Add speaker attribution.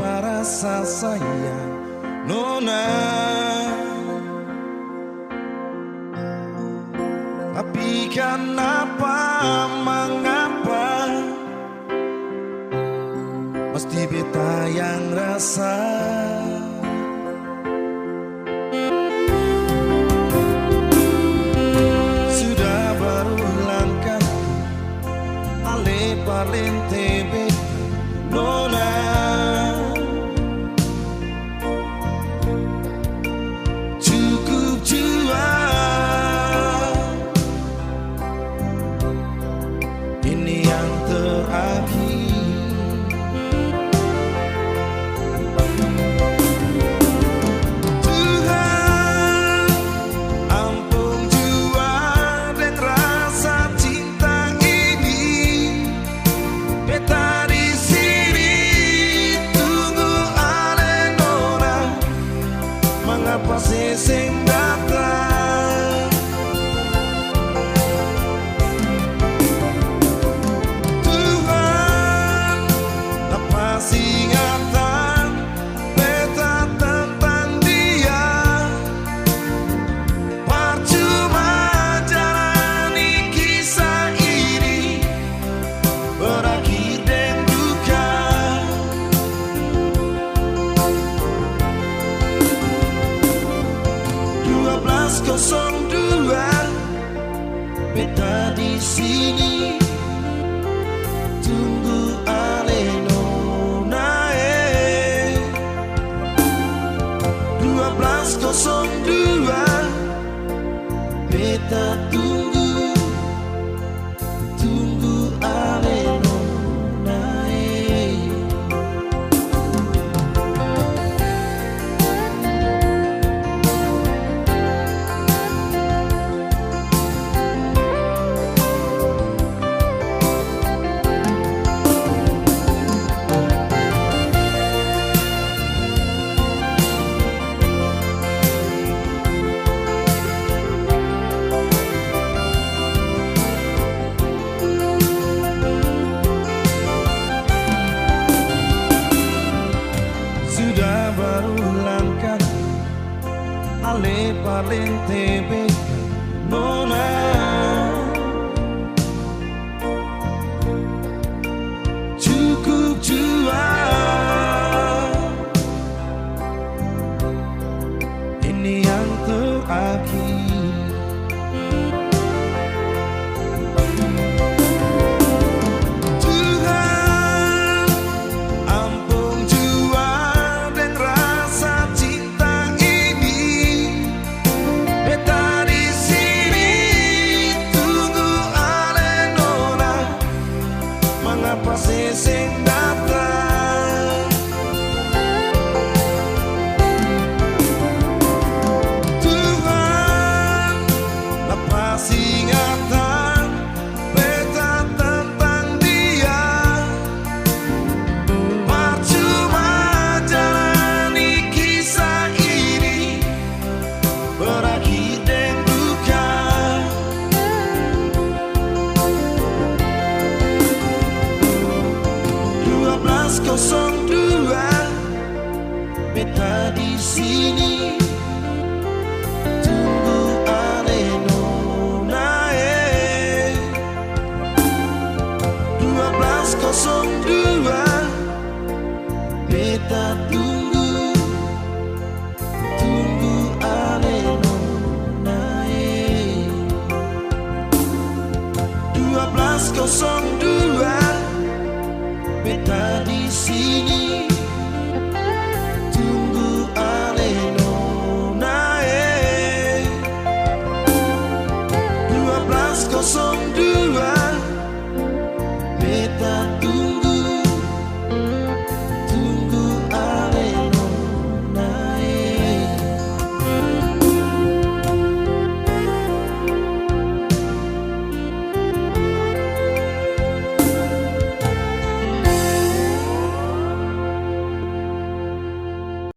Speaker 1: ada rasa sayang Nona, tapi kenapa mengapa mesti beta yang rasa. Sudah berulang kali ale parlente beta Nona, cukup jua ini yang terakhir. Tuhan ampun jua dan rasa cinta ini, beta di sini tunggu ale Nona, mengapa seseng datang. Tuhan lepas ingatan beta tentang dia, percuma jalani kisah ini berakhir dengan duka. 12.02 beta di sini tunggu ale Nona, 12.02 beta tunggu ale Nona. Sudah berulang kali ale parlente beta Nona, cukup jua ini yang terakhir. Mengapa seseng datang. Tuhan lepas ingatan beta tentang dia, percuma jalani kisah ini berakhir dengan duka. 12.02 beta di sini tunggu ale Nona, 12.02 beta tunggu ale Nona, 12.02